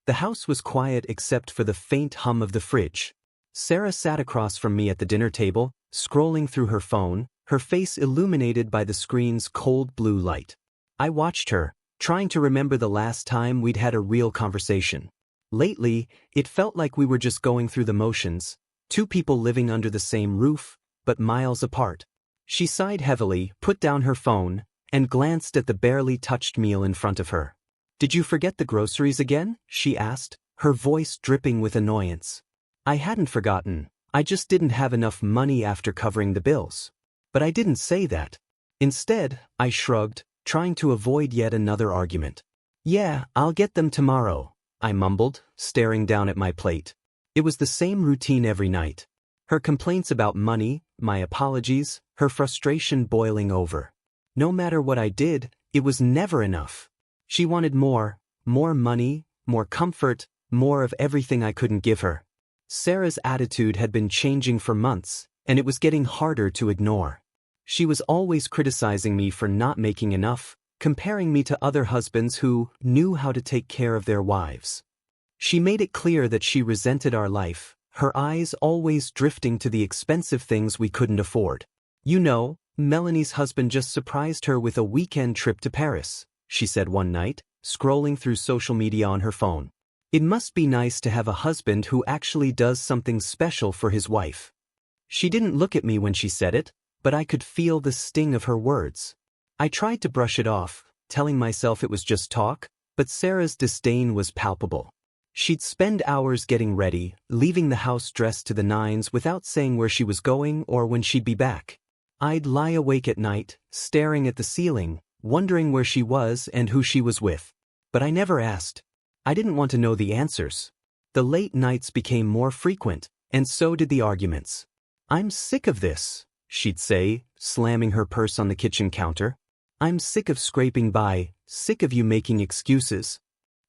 The house was quiet except for the faint hum of the fridge. Sarah sat across from me at the dinner table, scrolling through her phone, her face illuminated by the screen's cold blue light. I watched her, trying to remember the last time we'd had a real conversation. Lately, it felt like we were just going through the motions, two people living under the same roof, but miles apart. She sighed heavily, put down her phone, and glanced at the barely touched meal in front of her. "Did you forget the groceries again?" she asked, her voice dripping with annoyance. I hadn't forgotten, I just didn't have enough money after covering the bills. But I didn't say that. Instead, I shrugged, trying to avoid yet another argument. "Yeah, I'll get them tomorrow," I mumbled, staring down at my plate. It was the same routine every night. Her complaints about money, my apologies, her frustration boiling over. No matter what I did, it was never enough. She wanted more money, more comfort, more of everything I couldn't give her. Sarah's attitude had been changing for months, and it was getting harder to ignore. She was always criticizing me for not making enough, comparing me to other husbands who knew how to take care of their wives. She made it clear that she resented our life, her eyes always drifting to the expensive things we couldn't afford. "You know, Melanie's husband just surprised her with a weekend trip to Paris," she said one night, scrolling through social media on her phone. "It must be nice to have a husband who actually does something special for his wife." She didn't look at me when she said it, but I could feel the sting of her words. I tried to brush it off, telling myself it was just talk, but Sarah's disdain was palpable. She'd spend hours getting ready, leaving the house dressed to the nines without saying where she was going or when she'd be back. I'd lie awake at night, staring at the ceiling, wondering where she was and who she was with. But I never asked. I didn't want to know the answers. The late nights became more frequent, and so did the arguments. "I'm sick of this," she'd say, slamming her purse on the kitchen counter. "I'm sick of scraping by, sick of you making excuses."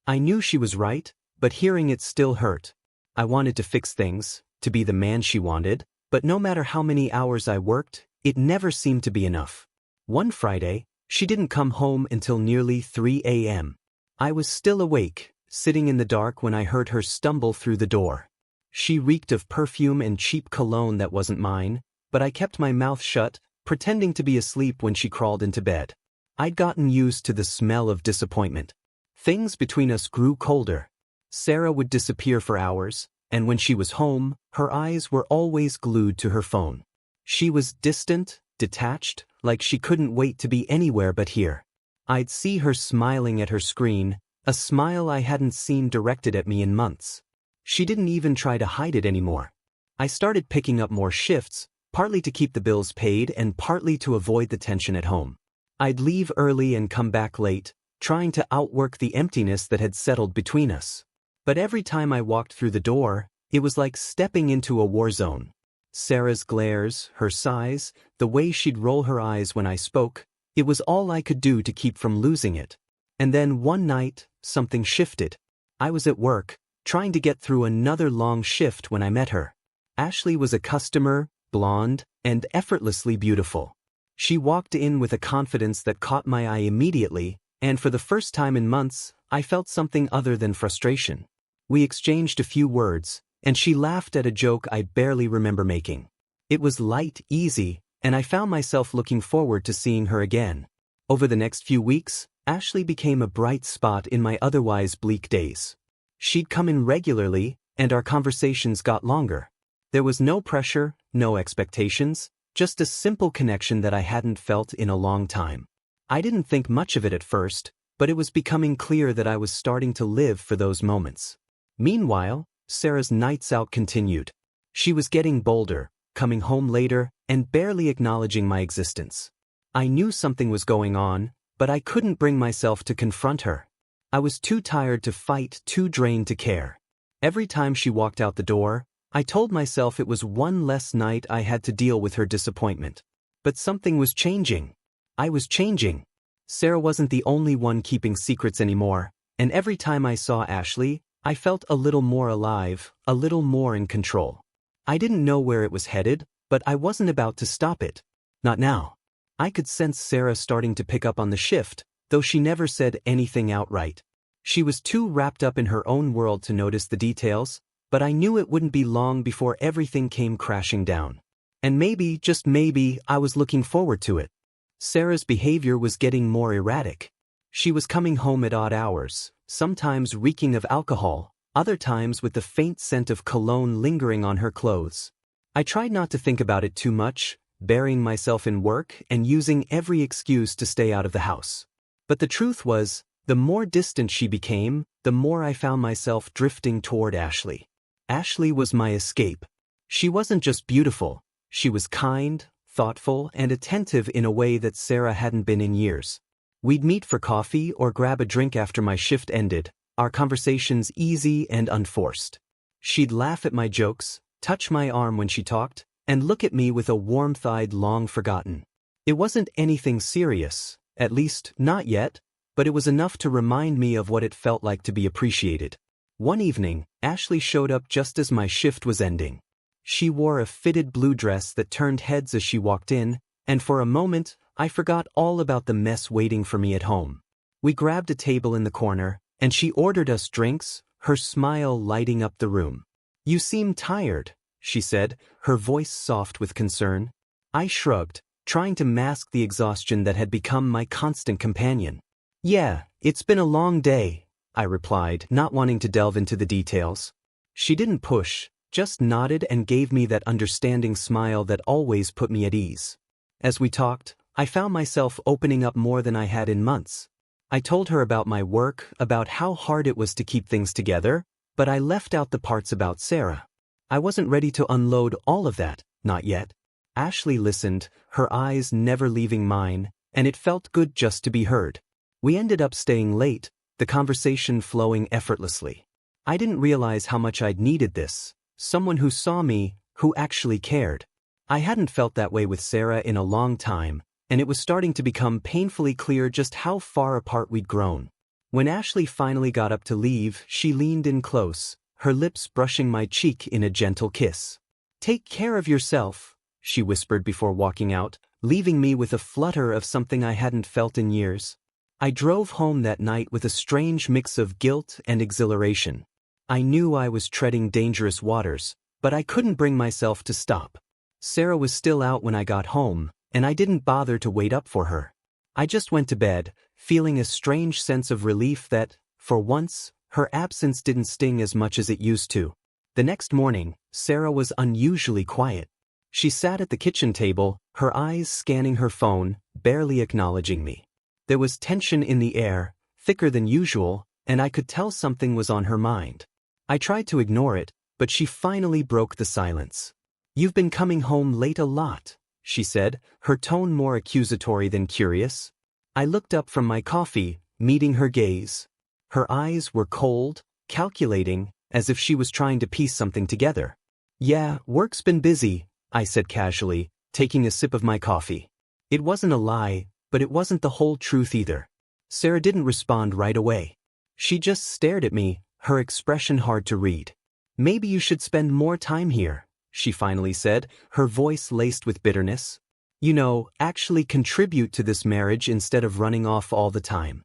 I knew she was right, but hearing it still hurt. I wanted to fix things, to be the man she wanted, but no matter how many hours I worked, it never seemed to be enough. One Friday, she didn't come home until nearly 3 a.m. I was still awake, sitting in the dark when I heard her stumble through the door. She reeked of perfume and cheap cologne that wasn't mine, but I kept my mouth shut, pretending to be asleep when she crawled into bed. I'd gotten used to the smell of disappointment. Things between us grew colder. Sarah would disappear for hours, and when she was home, her eyes were always glued to her phone. She was distant, detached, like she couldn't wait to be anywhere but here. I'd see her smiling at her screen, a smile I hadn't seen directed at me in months. She didn't even try to hide it anymore. I started picking up more shifts, partly to keep the bills paid and partly to avoid the tension at home. I'd leave early and come back late, trying to outwork the emptiness that had settled between us. But every time I walked through the door, it was like stepping into a war zone. Sarah's glares, her sighs, the way she'd roll her eyes when I spoke, it was all I could do to keep from losing it. And then one night, something shifted. I was at work, trying to get through another long shift when I met her. Ashley was a customer, blonde, and effortlessly beautiful. She walked in with a confidence that caught my eye immediately, and for the first time in months, I felt something other than frustration. We exchanged a few words, and she laughed at a joke I barely remember making. It was light, easy, and I found myself looking forward to seeing her again. Over the next few weeks, Ashley became a bright spot in my otherwise bleak days. She'd come in regularly, and our conversations got longer. There was no pressure, no expectations, just a simple connection that I hadn't felt in a long time. I didn't think much of it at first, but it was becoming clear that I was starting to live for those moments. Meanwhile, Sarah's nights out continued. She was getting bolder, coming home later, and barely acknowledging my existence. I knew something was going on, but I couldn't bring myself to confront her. I was too tired to fight, too drained to care. Every time she walked out the door, I told myself it was one less night I had to deal with her disappointment. But something was changing. I was changing. Sarah wasn't the only one keeping secrets anymore, and every time I saw Ashley, I felt a little more alive, a little more in control. I didn't know where it was headed, but I wasn't about to stop it. Not now. I could sense Sarah starting to pick up on the shift, though she never said anything outright. She was too wrapped up in her own world to notice the details, but I knew it wouldn't be long before everything came crashing down. And maybe, just maybe, I was looking forward to it. Sarah's behavior was getting more erratic. She was coming home at odd hours, sometimes reeking of alcohol, other times with the faint scent of cologne lingering on her clothes. I tried not to think about it too much, burying myself in work and using every excuse to stay out of the house. But the truth was, the more distant she became, the more I found myself drifting toward Ashley. Ashley was my escape. She wasn't just beautiful, she was kind, thoughtful, and attentive in a way that Sarah hadn't been in years. We'd meet for coffee or grab a drink after my shift ended, our conversations easy and unforced. She'd laugh at my jokes, touch my arm when she talked, and look at me with a warmth I'd long forgotten. It wasn't anything serious, at least not yet, but it was enough to remind me of what it felt like to be appreciated. One evening, Ashley showed up just as my shift was ending. She wore a fitted blue dress that turned heads as she walked in, and for a moment, I forgot all about the mess waiting for me at home. We grabbed a table in the corner, and she ordered us drinks, her smile lighting up the room. "You seem tired," she said, her voice soft with concern. I shrugged, trying to mask the exhaustion that had become my constant companion. "Yeah, it's been a long day," I replied, not wanting to delve into the details. She didn't push, just nodded and gave me that understanding smile that always put me at ease. As we talked, I found myself opening up more than I had in months. I told her about my work, about how hard it was to keep things together, but I left out the parts about Sarah. I wasn't ready to unload all of that, not yet. Ashley listened, her eyes never leaving mine, and it felt good just to be heard. We ended up staying late, the conversation flowing effortlessly. I didn't realize how much I'd needed this, someone who saw me, who actually cared. I hadn't felt that way with Sarah in a long time, and it was starting to become painfully clear just how far apart we'd grown. When Ashley finally got up to leave, she leaned in close, her lips brushing my cheek in a gentle kiss. "Take care of yourself," she whispered before walking out, leaving me with a flutter of something I hadn't felt in years. I drove home that night with a strange mix of guilt and exhilaration. I knew I was treading dangerous waters, but I couldn't bring myself to stop. Sarah was still out when I got home, and I didn't bother to wait up for her. I just went to bed, feeling a strange sense of relief that, for once, her absence didn't sting as much as it used to. The next morning, Sarah was unusually quiet. She sat at the kitchen table, her eyes scanning her phone, barely acknowledging me. There was tension in the air, thicker than usual, and I could tell something was on her mind. I tried to ignore it, but she finally broke the silence. "You've been coming home late a lot," she said, her tone more accusatory than curious. I looked up from my coffee, meeting her gaze. Her eyes were cold, calculating, as if she was trying to piece something together. "Yeah, work's been busy," I said casually, taking a sip of my coffee. It wasn't a lie, but it wasn't the whole truth either. Sarah didn't respond right away. She just stared at me, her expression hard to read. "Maybe you should spend more time here," she finally said, her voice laced with bitterness. "You know, actually contribute to this marriage instead of running off all the time."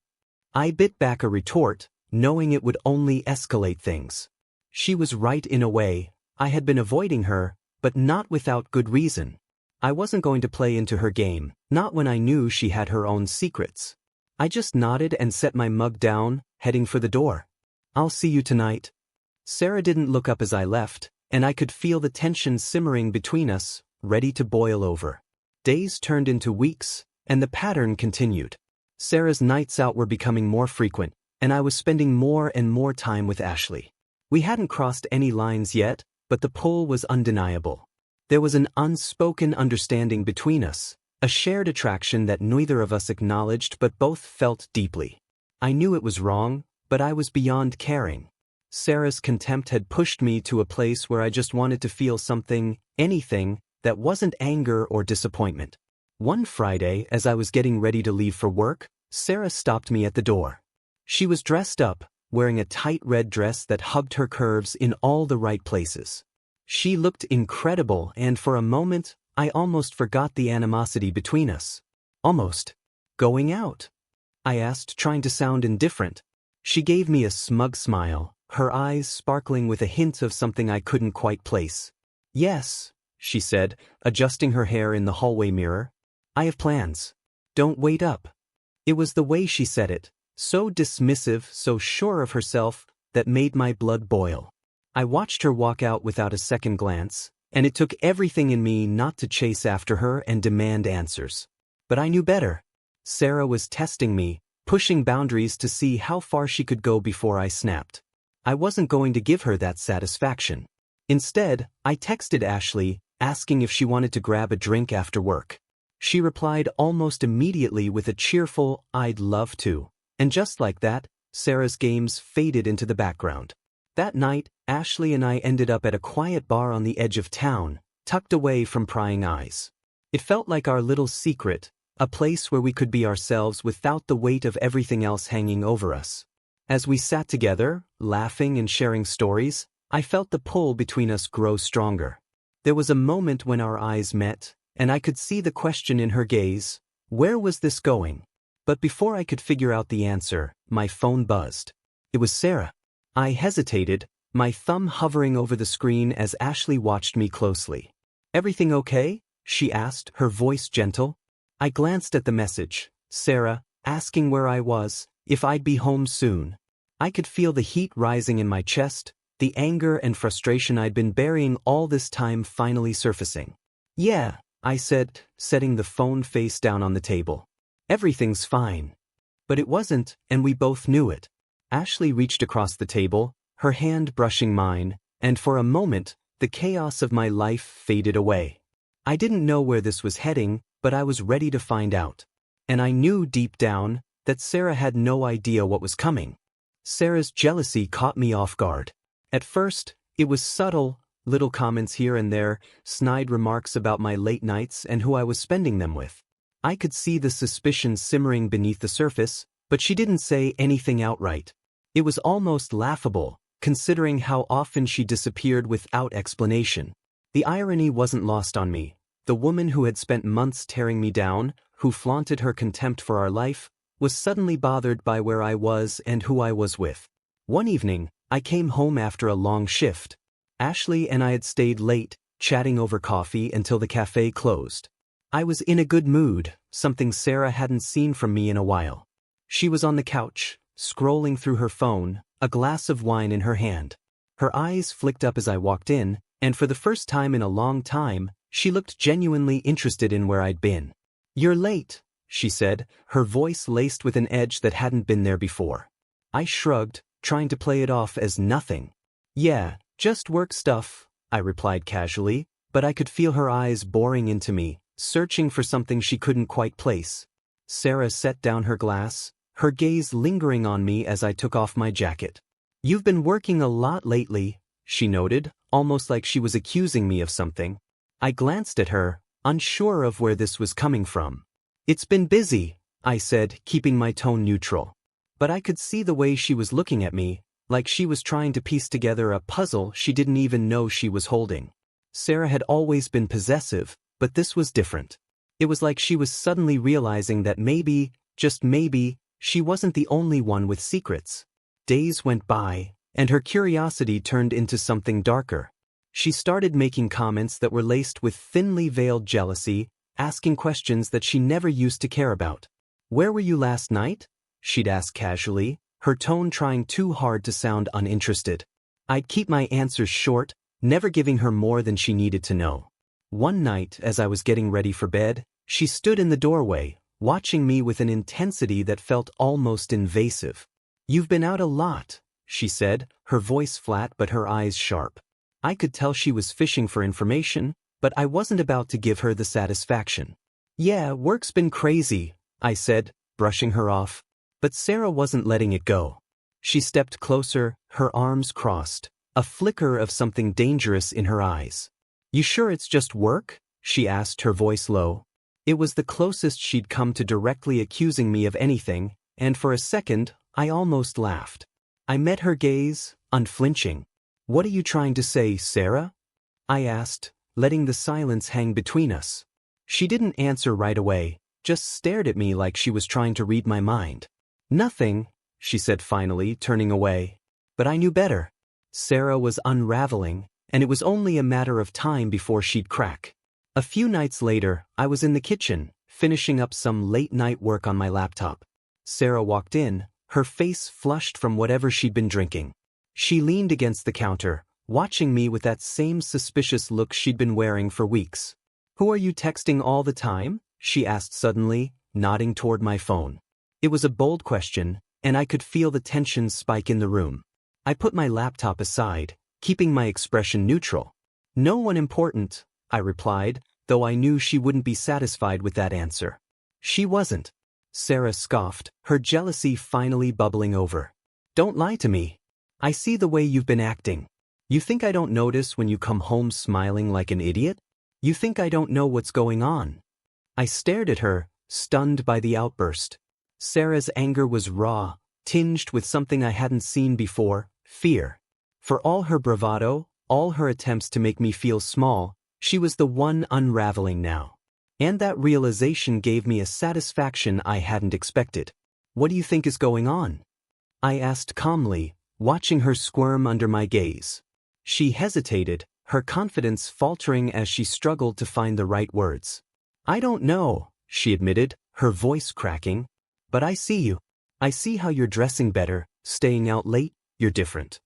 I bit back a retort, knowing it would only escalate things. She was right in a way. I had been avoiding her, but not without good reason. I wasn't going to play into her game, not when I knew she had her own secrets. I just nodded and set my mug down, heading for the door. "I'll see you tonight." Sarah didn't look up as I left, and I could feel the tension simmering between us, ready to boil over. Days turned into weeks, and the pattern continued. Sarah's nights out were becoming more frequent, and I was spending more and more time with Ashley. We hadn't crossed any lines yet, but the pull was undeniable. There was an unspoken understanding between us, a shared attraction that neither of us acknowledged but both felt deeply. I knew it was wrong, but I was beyond caring. Sarah's contempt had pushed me to a place where I just wanted to feel something, anything, that wasn't anger or disappointment. One Friday, as I was getting ready to leave for work, Sarah stopped me at the door. She was dressed up, wearing a tight red dress that hugged her curves in all the right places. She looked incredible, and for a moment, I almost forgot the animosity between us. "Almost. Going out?" I asked, trying to sound indifferent. She gave me a smug smile, her eyes sparkling with a hint of something I couldn't quite place. Yes, she said, adjusting her hair in the hallway mirror. I have plans. Don't wait up. It was the way she said it, so dismissive, so sure of herself, that made my blood boil. I watched her walk out without a second glance, and it took everything in me not to chase after her and demand answers. But I knew better. Sarah was testing me, pushing boundaries to see how far she could go before I snapped. I wasn't going to give her that satisfaction. Instead, I texted Ashley, asking if she wanted to grab a drink after work. She replied almost immediately with a cheerful, "I'd love to." And just like that, Sarah's games faded into the background. That night, Ashley and I ended up at a quiet bar on the edge of town, tucked away from prying eyes. It felt like our little secret, a place where we could be ourselves without the weight of everything else hanging over us. As we sat together, laughing and sharing stories, I felt the pull between us grow stronger. There was a moment when our eyes met, and I could see the question in her gaze. Where was this going? But before I could figure out the answer, my phone buzzed. It was Sarah. I hesitated, my thumb hovering over the screen as Ashley watched me closely. "Everything okay?" she asked, her voice gentle. I glanced at the message. Sarah, asking where I was, if I'd be home soon. I could feel the heat rising in my chest, the anger and frustration I'd been burying all this time finally surfacing. "Yeah," I said, setting the phone face down on the table. "Everything's fine." But it wasn't, and we both knew it. Ashley reached across the table, her hand brushing mine, and for a moment, the chaos of my life faded away. I didn't know where this was heading, but I was ready to find out. And I knew deep down that Sarah had no idea what was coming. Sarah's jealousy caught me off guard. At first, it was subtle, little comments here and there, snide remarks about my late nights and who I was spending them with. I could see the suspicion simmering beneath the surface, but she didn't say anything outright. It was almost laughable, considering how often she disappeared without explanation. The irony wasn't lost on me. The woman who had spent months tearing me down, who flaunted her contempt for our life, was suddenly bothered by where I was and who I was with. One evening, I came home after a long shift. Ashley and I had stayed late, chatting over coffee until the cafe closed. I was in a good mood, something Sarah hadn't seen from me in a while. She was on the couch, scrolling through her phone, a glass of wine in her hand. Her eyes flicked up as I walked in, and for the first time in a long time, she looked genuinely interested in where I'd been. "You're late," she said, her voice laced with an edge that hadn't been there before. I shrugged, trying to play it off as nothing. "Yeah, just work stuff," I replied casually, but I could feel her eyes boring into me, searching for something she couldn't quite place. Sarah set down her glass, her gaze lingering on me as I took off my jacket. "You've been working a lot lately," she noted, almost like she was accusing me of something. I glanced at her, unsure of where this was coming from. "It's been busy," I said, keeping my tone neutral. But I could see the way she was looking at me, like she was trying to piece together a puzzle she didn't even know she was holding. Sarah had always been possessive, but this was different. It was like she was suddenly realizing that maybe, just maybe, she wasn't the only one with secrets. Days went by, and her curiosity turned into something darker. She started making comments that were laced with thinly veiled jealousy, asking questions that she never used to care about. "Where were you last night?" she'd ask casually, her tone trying too hard to sound uninterested. I'd keep my answers short, never giving her more than she needed to know. One night, as I was getting ready for bed, she stood in the doorway, watching me with an intensity that felt almost invasive. "You've been out a lot," she said, her voice flat but her eyes sharp. I could tell she was fishing for information, but I wasn't about to give her the satisfaction. "Yeah, work's been crazy," I said, brushing her off. But Sarah wasn't letting it go. She stepped closer, her arms crossed, a flicker of something dangerous in her eyes. "You sure it's just work?" she asked, her voice low. It was the closest she'd come to directly accusing me of anything, and for a second, I almost laughed. I met her gaze, unflinching. "What are you trying to say, Sarah?" I asked, letting the silence hang between us. She didn't answer right away, just stared at me like she was trying to read my mind. "Nothing," she said finally, turning away. But I knew better. Sarah was unraveling, and it was only a matter of time before she'd crack. A few nights later, I was in the kitchen, finishing up some late-night work on my laptop. Sarah walked in, her face flushed from whatever she'd been drinking. She leaned against the counter, watching me with that same suspicious look she'd been wearing for weeks. "Who are you texting all the time?" she asked suddenly, nodding toward my phone. It was a bold question, and I could feel the tension spike in the room. I put my laptop aside, keeping my expression neutral. "No one important," I replied, though I knew she wouldn't be satisfied with that answer. She wasn't. Sarah scoffed, her jealousy finally bubbling over. "Don't lie to me. I see the way you've been acting. You think I don't notice when you come home smiling like an idiot? You think I don't know what's going on?" I stared at her, stunned by the outburst. Sarah's anger was raw, tinged with something I hadn't seen before, fear. For all her bravado, all her attempts to make me feel small, she was the one unraveling now. And that realization gave me a satisfaction I hadn't expected. "What do you think is going on?" I asked calmly, watching her squirm under my gaze. She hesitated, her confidence faltering as she struggled to find the right words. "I don't know," she admitted, her voice cracking. "But I see you. I see how you're dressing better, staying out late, you're different."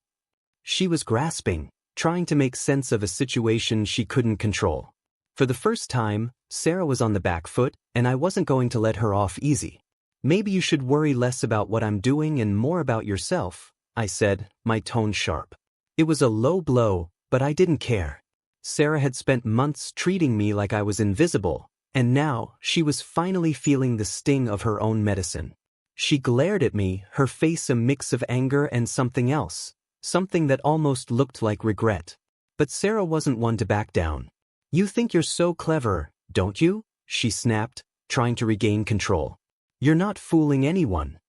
She was grasping, trying to make sense of a situation she couldn't control. For the first time, Sarah was on the back foot, and I wasn't going to let her off easy. "Maybe you should worry less about what I'm doing and more about yourself," I said, my tone sharp. It was a low blow, but I didn't care. Sarah had spent months treating me like I was invisible, and now she was finally feeling the sting of her own medicine. She glared at me, her face a mix of anger and something else, something that almost looked like regret. But Sarah wasn't one to back down. "You think you're so clever, don't you?" she snapped, trying to regain control. "You're not fooling anyone."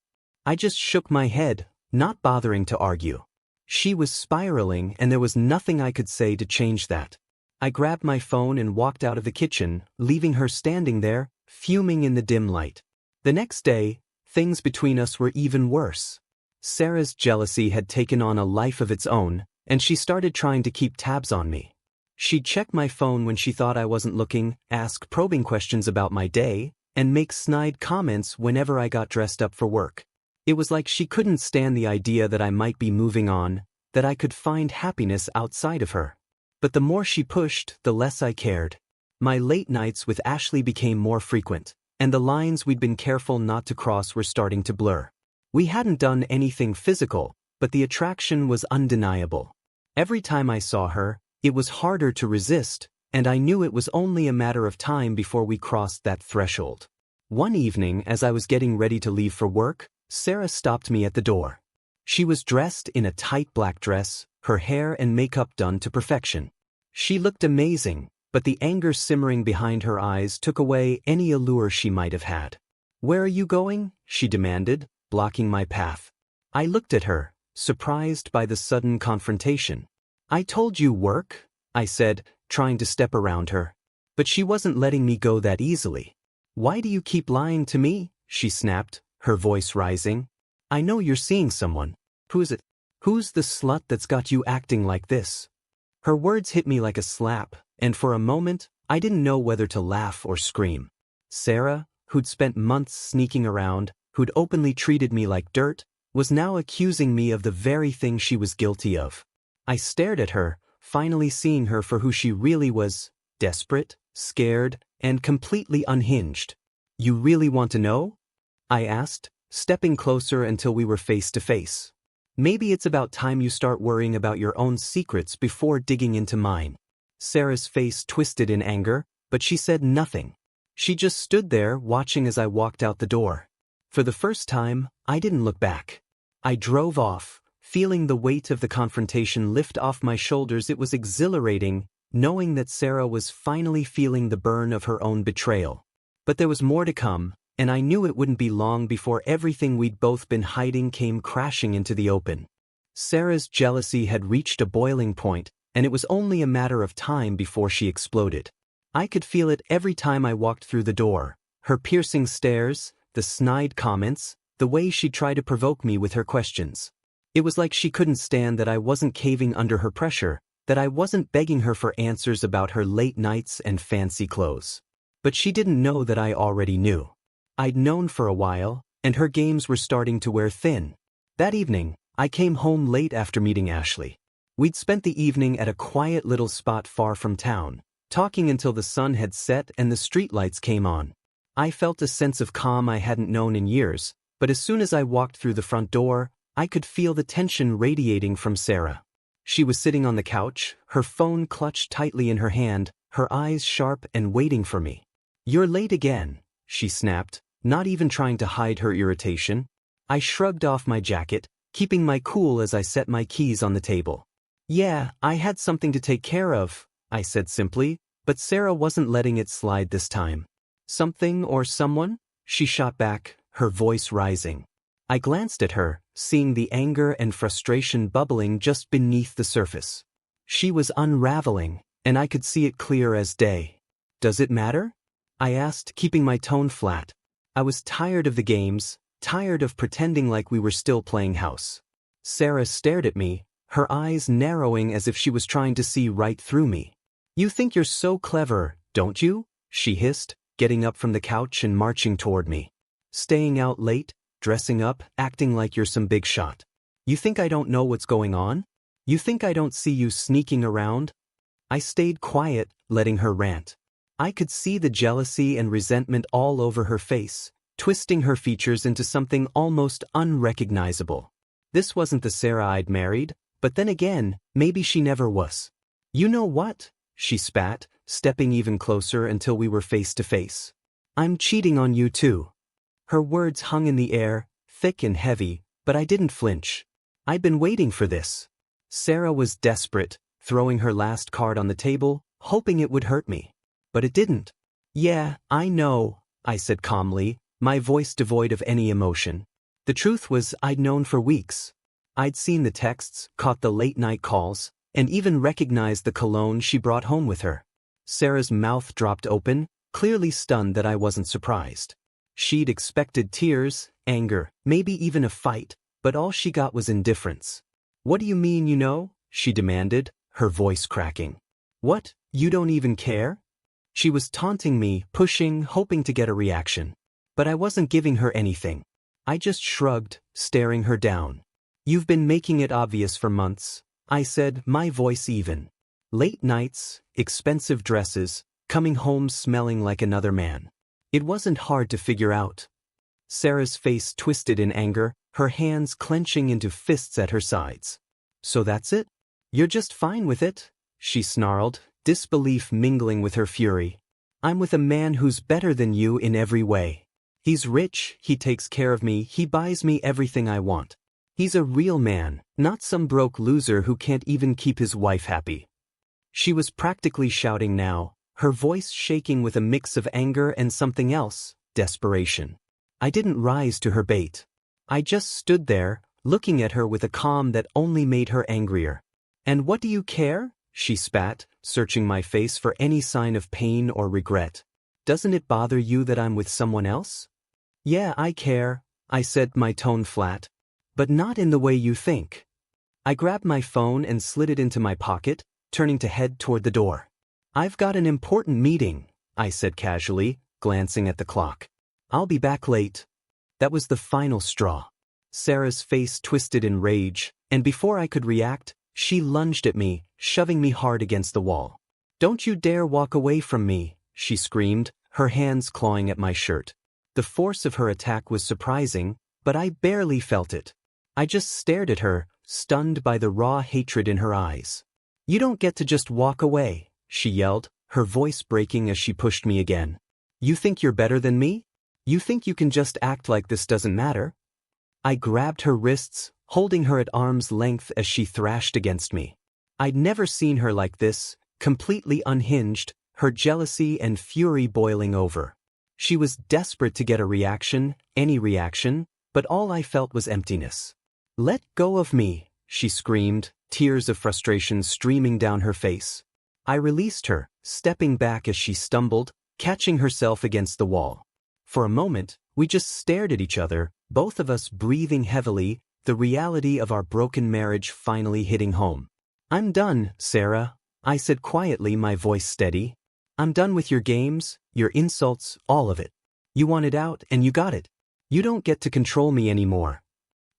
I just shook my head, not bothering to argue. She was spiraling, and there was nothing I could say to change that. I grabbed my phone and walked out of the kitchen, leaving her standing there, fuming in the dim light. The next day, things between us were even worse. Sarah's jealousy had taken on a life of its own, and she started trying to keep tabs on me. She'd check my phone when she thought I wasn't looking, ask probing questions about my day, and make snide comments whenever I got dressed up for work. It was like she couldn't stand the idea that I might be moving on, that I could find happiness outside of her. But the more she pushed, the less I cared. My late nights with Ashley became more frequent, and the lines we'd been careful not to cross were starting to blur. We hadn't done anything physical, but the attraction was undeniable. Every time I saw her, it was harder to resist, and I knew it was only a matter of time before we crossed that threshold. One evening, as I was getting ready to leave for work, Sarah stopped me at the door. She was dressed in a tight black dress, her hair and makeup done to perfection. She looked amazing, but the anger simmering behind her eyes took away any allure she might have had. "Where are you going?" she demanded, blocking my path. I looked at her, surprised by the sudden confrontation. "I told you work," I said, trying to step around her. But she wasn't letting me go that easily. "Why do you keep lying to me?" she snapped, her voice rising. "I know you're seeing someone. Who is it? Who's the slut that's got you acting like this?" Her words hit me like a slap, and for a moment, I didn't know whether to laugh or scream. Sarah, who'd spent months sneaking around, who'd openly treated me like dirt, was now accusing me of the very thing she was guilty of. I stared at her, finally seeing her for who she really was, desperate, scared, and completely unhinged. "You really want to know?" I asked, stepping closer until we were face to face. "Maybe it's about time you start worrying about your own secrets before digging into mine." Sarah's face twisted in anger, but she said nothing. She just stood there watching as I walked out the door. For the first time, I didn't look back. I drove off, feeling the weight of the confrontation lift off my shoulders. It was exhilarating, knowing that Sarah was finally feeling the burn of her own betrayal. But there was more to come, and I knew it wouldn't be long before everything we'd both been hiding came crashing into the open. Sarah's jealousy had reached a boiling point, and it was only a matter of time before she exploded. I could feel it every time I walked through the door, her piercing stares, the snide comments, the way she tried to provoke me with her questions. It was like she couldn't stand that I wasn't caving under her pressure, that I wasn't begging her for answers about her late nights and fancy clothes. But she didn't know that I already knew. I'd known for a while, and her games were starting to wear thin. That evening, I came home late after meeting Ashley. We'd spent the evening at a quiet little spot far from town, talking until the sun had set and the streetlights came on. I felt a sense of calm I hadn't known in years, but as soon as I walked through the front door, I could feel the tension radiating from Sarah. She was sitting on the couch, her phone clutched tightly in her hand, her eyes sharp and waiting for me. "You're late again," she snapped, not even trying to hide her irritation. I shrugged off my jacket, keeping my cool as I set my keys on the table. "Yeah, I had something to take care of," I said simply, but Sarah wasn't letting it slide this time. "Something or someone?" she shot back, her voice rising. I glanced at her, seeing the anger and frustration bubbling just beneath the surface. She was unraveling, and I could see it clear as day. "Does it matter?" I asked, keeping my tone flat. I was tired of the games, tired of pretending like we were still playing house. Sarah stared at me, her eyes narrowing as if she was trying to see right through me. "You think you're so clever, don't you?" she hissed, getting up from the couch and marching toward me. "Staying out late, dressing up, acting like you're some big shot. You think I don't know what's going on? You think I don't see you sneaking around?" I stayed quiet, letting her rant. I could see the jealousy and resentment all over her face, twisting her features into something almost unrecognizable. This wasn't the Sarah I'd married, but then again, maybe she never was. "You know what?" she spat, stepping even closer until we were face to face. "I'm cheating on you too." Her words hung in the air, thick and heavy, but I didn't flinch. I'd been waiting for this. Sarah was desperate, throwing her last card on the table, hoping it would hurt me. But it didn't. "Yeah, I know," I said calmly, my voice devoid of any emotion. The truth was I'd known for weeks. I'd seen the texts, caught the late-night calls, and even recognized the cologne she brought home with her. Sarah's mouth dropped open, clearly stunned that I wasn't surprised. She'd expected tears, anger, maybe even a fight, but all she got was indifference. "What do you mean you know?" she demanded, her voice cracking. "What, you don't even care?" She was taunting me, pushing, hoping to get a reaction. But I wasn't giving her anything. I just shrugged, staring her down. "You've been making it obvious for months," I said, my voice even. "Late nights, expensive dresses, coming home smelling like another man. It wasn't hard to figure out." Sarah's face twisted in anger, her hands clenching into fists at her sides. "So that's it? You're just fine with it?" she snarled, disbelief mingling with her fury. "I'm with a man who's better than you in every way. He's rich, he takes care of me, he buys me everything I want. He's a real man, not some broke loser who can't even keep his wife happy." She was practically shouting now, her voice shaking with a mix of anger and something else, desperation. I didn't rise to her bait. I just stood there, looking at her with a calm that only made her angrier. "And what do you care?" she spat, searching my face for any sign of pain or regret. "Doesn't it bother you that I'm with someone else?" "Yeah, I care," I said, my tone flat. "But not in the way you think." I grabbed my phone and slid it into my pocket, turning to head toward the door. "I've got an important meeting," I said casually, glancing at the clock. "I'll be back late." That was the final straw. Sarah's face twisted in rage, and before I could react, she lunged at me, shoving me hard against the wall. "Don't you dare walk away from me," she screamed, her hands clawing at my shirt. The force of her attack was surprising, but I barely felt it. I just stared at her, stunned by the raw hatred in her eyes. "You don't get to just walk away," she yelled, her voice breaking as she pushed me again. "You think you're better than me? You think you can just act like this doesn't matter?" I grabbed her wrists, holding her at arm's length as she thrashed against me. I'd never seen her like this, completely unhinged, her jealousy and fury boiling over. She was desperate to get a reaction, any reaction, but all I felt was emptiness. "Let go of me," she screamed, tears of frustration streaming down her face. I released her, stepping back as she stumbled, catching herself against the wall. For a moment, we just stared at each other, both of us breathing heavily, the reality of our broken marriage finally hitting home. "I'm done, Sarah," I said quietly, my voice steady. "I'm done with your games, your insults, all of it. You wanted out and you got it. You don't get to control me anymore."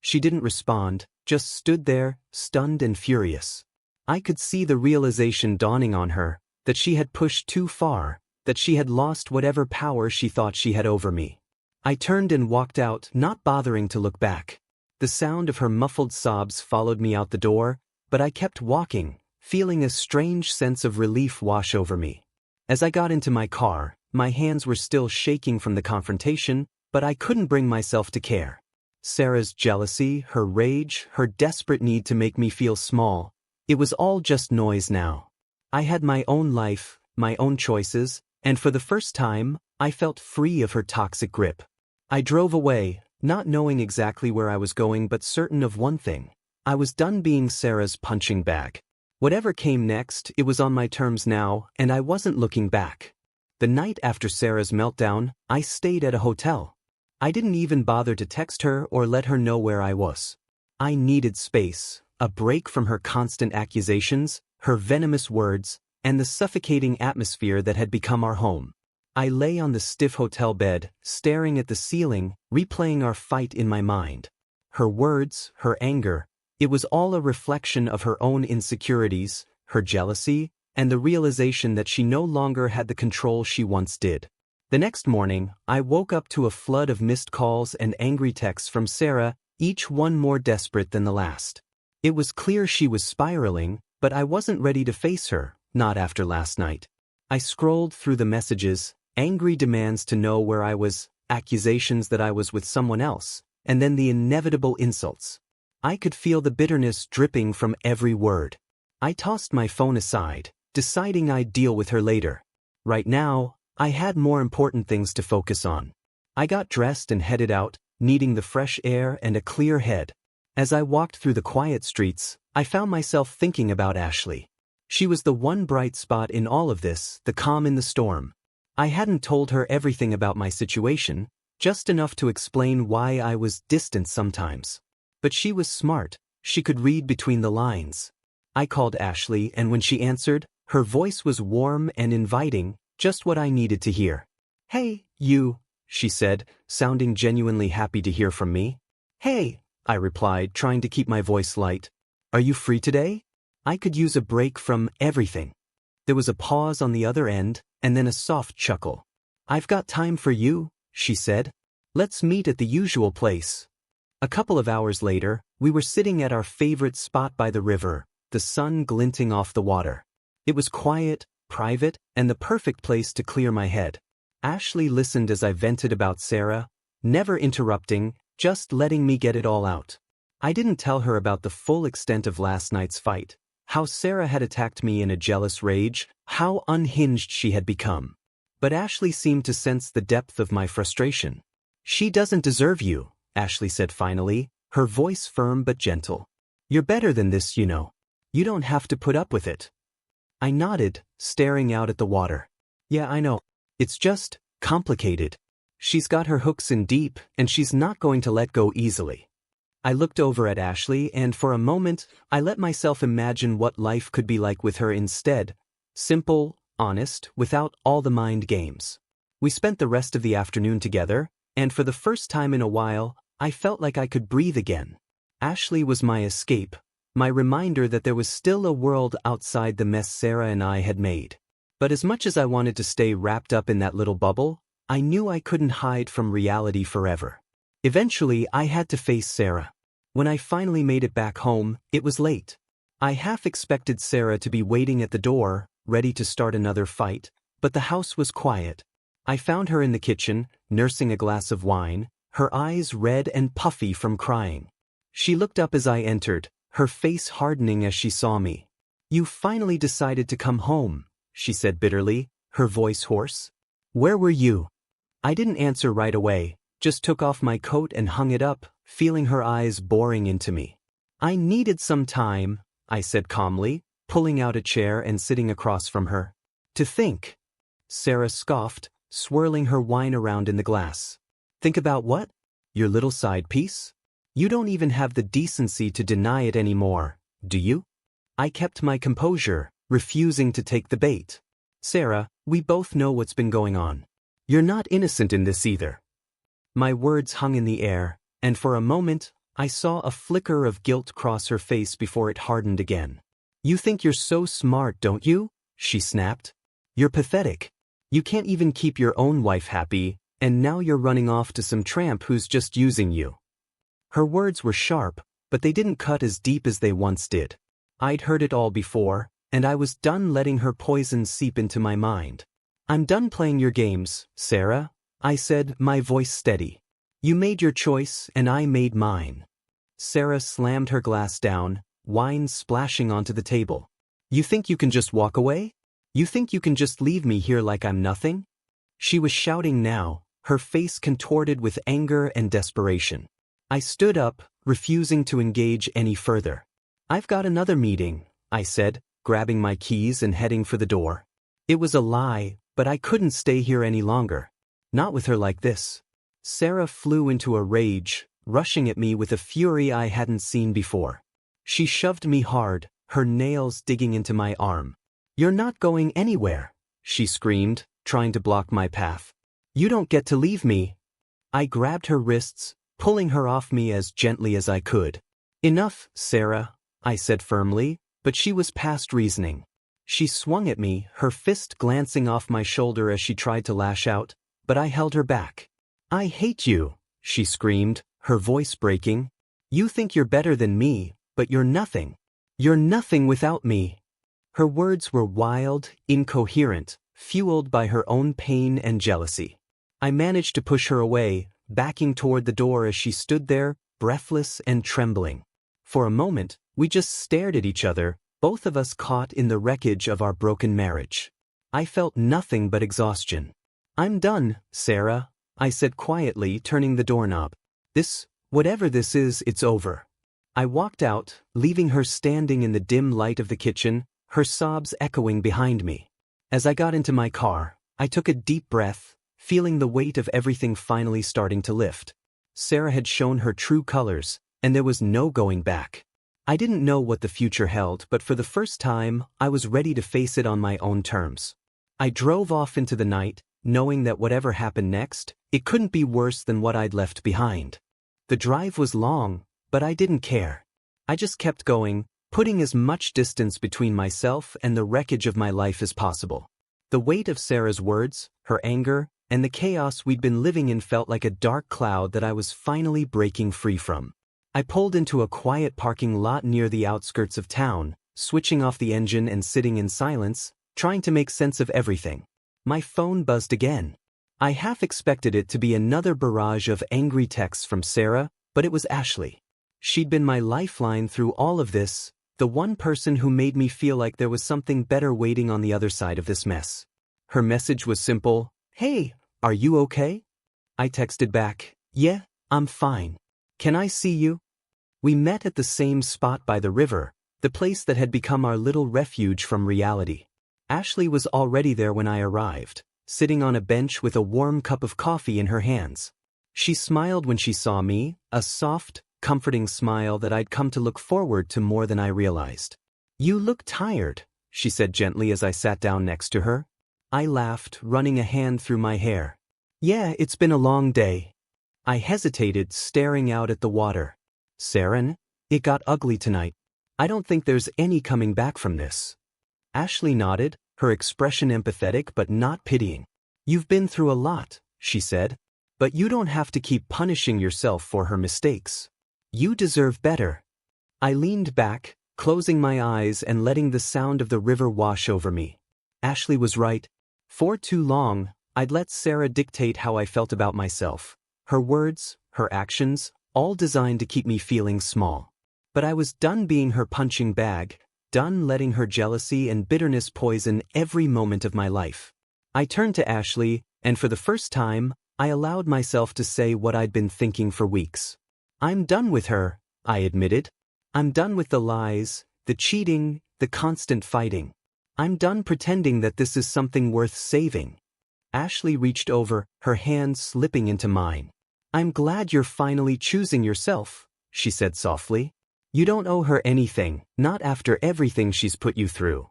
She didn't respond, just stood there, stunned and furious. I could see the realization dawning on her, that she had pushed too far, that she had lost whatever power she thought she had over me. I turned and walked out, not bothering to look back. The sound of her muffled sobs followed me out the door, but I kept walking, feeling a strange sense of relief wash over me. As I got into my car, my hands were still shaking from the confrontation, but I couldn't bring myself to care. Sarah's jealousy, her rage, her desperate need to make me feel small, it was all just noise now. I had my own life, my own choices, and for the first time, I felt free of her toxic grip. I drove away, not knowing exactly where I was going but certain of one thing. I was done being Sarah's punching bag. Whatever came next, it was on my terms now, and I wasn't looking back. The night after Sarah's meltdown, I stayed at a hotel. I didn't even bother to text her or let her know where I was. I needed space, a break from her constant accusations, her venomous words, and the suffocating atmosphere that had become our home. I lay on the stiff hotel bed, staring at the ceiling, replaying our fight in my mind. Her words, her anger, it was all a reflection of her own insecurities, her jealousy, and the realization that she no longer had the control she once did. The next morning, I woke up to a flood of missed calls and angry texts from Sarah, each one more desperate than the last. It was clear she was spiraling, but I wasn't ready to face her, not after last night. I scrolled through the messages, angry demands to know where I was, accusations that I was with someone else, and then the inevitable insults. I could feel the bitterness dripping from every word. I tossed my phone aside, deciding I'd deal with her later. Right now, I had more important things to focus on. I got dressed and headed out, needing the fresh air and a clear head. As I walked through the quiet streets, I found myself thinking about Ashley. She was the one bright spot in all of this, the calm in the storm. I hadn't told her everything about my situation, just enough to explain why I was distant sometimes. But she was smart, she could read between the lines. I called Ashley, and when she answered, her voice was warm and inviting, just what I needed to hear. "Hey, you," she said, sounding genuinely happy to hear from me. "Hey," I replied, trying to keep my voice light. "Are you free today? I could use a break from everything." There was a pause on the other end, and then a soft chuckle. "I've got time for you," she said. "Let's meet at the usual place." A couple of hours later, we were sitting at our favorite spot by the river, the sun glinting off the water. It was quiet, private, and the perfect place to clear my head. Ashley listened as I vented about Sarah, never interrupting, just letting me get it all out. I didn't tell her about the full extent of last night's fight, how Sarah had attacked me in a jealous rage, how unhinged she had become. But Ashley seemed to sense the depth of my frustration. "She doesn't deserve you," Ashley said finally, her voice firm but gentle. "You're better than this, you know. You don't have to put up with it." I nodded, staring out at the water. "Yeah, I know. It's just complicated. She's got her hooks in deep, and she's not going to let go easily." I looked over at Ashley, and for a moment, I let myself imagine what life could be like with her instead. Simple, honest, without all the mind games. We spent the rest of the afternoon together, and for the first time in a while, I felt like I could breathe again. Ashley was my escape, my reminder that there was still a world outside the mess Sarah and I had made. But as much as I wanted to stay wrapped up in that little bubble, I knew I couldn't hide from reality forever. Eventually, I had to face Sarah. When I finally made it back home, it was late. I half expected Sarah to be waiting at the door, ready to start another fight, but the house was quiet. I found her in the kitchen, nursing a glass of wine, her eyes red and puffy from crying. She looked up as I entered, her face hardening as she saw me. "You finally decided to come home," she said bitterly, her voice hoarse. "Where were you?" I didn't answer right away, just took off my coat and hung it up, feeling her eyes boring into me. "I needed some time," I said calmly, pulling out a chair and sitting across from her. "To think." Sarah scoffed, swirling her wine around in the glass. Think about what? Your little side piece? You don't even have the decency to deny it anymore, do you? I kept my composure, refusing to take the bait. Sarah, we both know what's been going on. You're not innocent in this either. My words hung in the air, and for a moment, I saw a flicker of guilt cross her face before it hardened again. You think you're so smart, don't you? She snapped. You're pathetic. You can't even keep your own wife happy, and now you're running off to some tramp who's just using you. Her words were sharp, but they didn't cut as deep as they once did. I'd heard it all before, and I was done letting her poison seep into my mind. I'm done playing your games, Sarah, I said, my voice steady. You made your choice, and I made mine. Sarah slammed her glass down, wine splashing onto the table. You think you can just walk away? You think you can just leave me here like I'm nothing? She was shouting now, her face contorted with anger and desperation. I stood up, refusing to engage any further. I've got another meeting, I said, grabbing my keys and heading for the door. It was a lie, but I couldn't stay here any longer. Not with her like this. Sarah flew into a rage, rushing at me with a fury I hadn't seen before. She shoved me hard, her nails digging into my arm. You're not going anywhere, she screamed, trying to block my path. You don't get to leave me. I grabbed her wrists, pulling her off me as gently as I could. Enough, Sarah, I said firmly, but she was past reasoning. She swung at me, her fist glancing off my shoulder as she tried to lash out, but I held her back. I hate you, she screamed, her voice breaking. You think you're better than me, but you're nothing. You're nothing without me. Her words were wild, incoherent, fueled by her own pain and jealousy. I managed to push her away, backing toward the door as she stood there, breathless and trembling. For a moment, we just stared at each other, both of us caught in the wreckage of our broken marriage. I felt nothing but exhaustion. I'm done, Sarah, I said quietly, turning the doorknob. Whatever this is, it's over. I walked out, leaving her standing in the dim light of the kitchen, her sobs echoing behind me. As I got into my car, I took a deep breath, feeling the weight of everything finally starting to lift. Sarah had shown her true colors, and there was no going back. I didn't know what the future held, but for the first time, I was ready to face it on my own terms. I drove off into the night, knowing that whatever happened next, it couldn't be worse than what I'd left behind. The drive was long, but I didn't care. I just kept going, putting as much distance between myself and the wreckage of my life as possible. The weight of Sarah's words, her anger, and the chaos we'd been living in felt like a dark cloud that I was finally breaking free from. I pulled into a quiet parking lot near the outskirts of town, switching off the engine and sitting in silence, trying to make sense of everything. My phone buzzed again. I half expected it to be another barrage of angry texts from Sarah, but it was Ashley. She'd been my lifeline through all of this, the one person who made me feel like there was something better waiting on the other side of this mess. Her message was simple. Hey, are you okay? I texted back, yeah, I'm fine. Can I see you? We met at the same spot by the river, the place that had become our little refuge from reality. Ashley was already there when I arrived, sitting on a bench with a warm cup of coffee in her hands. She smiled when she saw me, a soft, comforting smile that I'd come to look forward to more than I realized. You look tired, she said gently as I sat down next to her. I laughed, running a hand through my hair. Yeah, it's been a long day. I hesitated, staring out at the water. Saren, it got ugly tonight. I don't think there's any coming back from this. Ashley nodded, her expression empathetic but not pitying. You've been through a lot, she said. But you don't have to keep punishing yourself for her mistakes. You deserve better. I leaned back, closing my eyes and letting the sound of the river wash over me. Ashley was right. For too long, I'd let Sarah dictate how I felt about myself. Her words, her actions, all designed to keep me feeling small. But I was done being her punching bag, done letting her jealousy and bitterness poison every moment of my life. I turned to Ashley, and for the first time, I allowed myself to say what I'd been thinking for weeks. I'm done with her, I admitted. I'm done with the lies, the cheating, the constant fighting. I'm done pretending that this is something worth saving. Ashley reached over, her hand slipping into mine. "I'm glad you're finally choosing yourself," she said softly. "You don't owe her anything, not after everything she's put you through."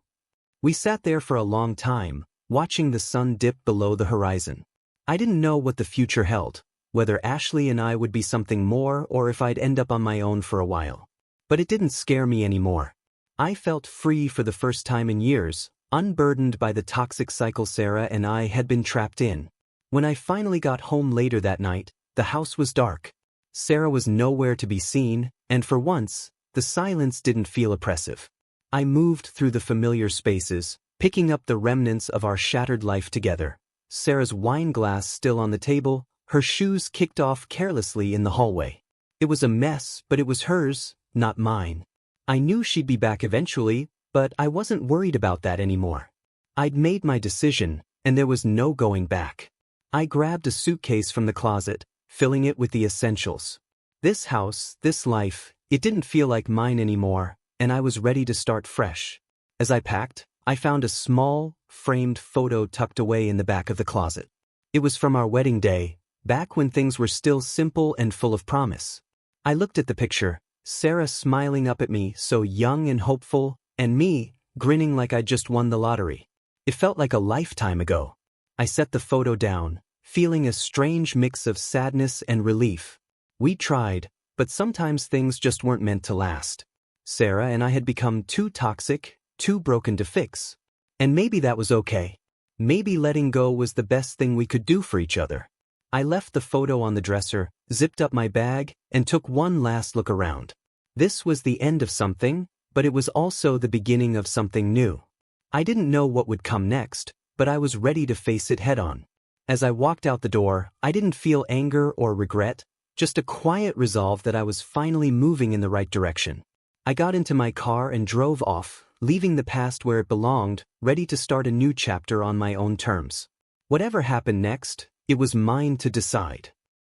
We sat there for a long time, watching the sun dip below the horizon. I didn't know what the future held, whether Ashley and I would be something more or if I'd end up on my own for a while. But it didn't scare me anymore. I felt free for the first time in years, unburdened by the toxic cycle Sarah and I had been trapped in. When I finally got home later that night, the house was dark. Sarah was nowhere to be seen, and for once, the silence didn't feel oppressive. I moved through the familiar spaces, picking up the remnants of our shattered life together. Sarah's wine glass still on the table, her shoes kicked off carelessly in the hallway. It was a mess, but it was hers, not mine. I knew she'd be back eventually, but I wasn't worried about that anymore. I'd made my decision, and there was no going back. I grabbed a suitcase from the closet, filling it with the essentials. This house, this life, it didn't feel like mine anymore, and I was ready to start fresh. As I packed, I found a small, framed photo tucked away in the back of the closet. It was from our wedding day, back when things were still simple and full of promise. I looked at the picture, Sarah smiling up at me, so young and hopeful, and me, grinning like I'd just won the lottery. It felt like a lifetime ago. I set the photo down, feeling a strange mix of sadness and relief. We tried, but sometimes things just weren't meant to last. Sarah and I had become too toxic, too broken to fix. And maybe that was okay. Maybe letting go was the best thing we could do for each other. I left the photo on the dresser, zipped up my bag, and took one last look around. This was the end of something, but it was also the beginning of something new. I didn't know what would come next, but I was ready to face it head-on. As I walked out the door, I didn't feel anger or regret, just a quiet resolve that I was finally moving in the right direction. I got into my car and drove off, leaving the past where it belonged, ready to start a new chapter on my own terms. Whatever happened next, it was mine to decide.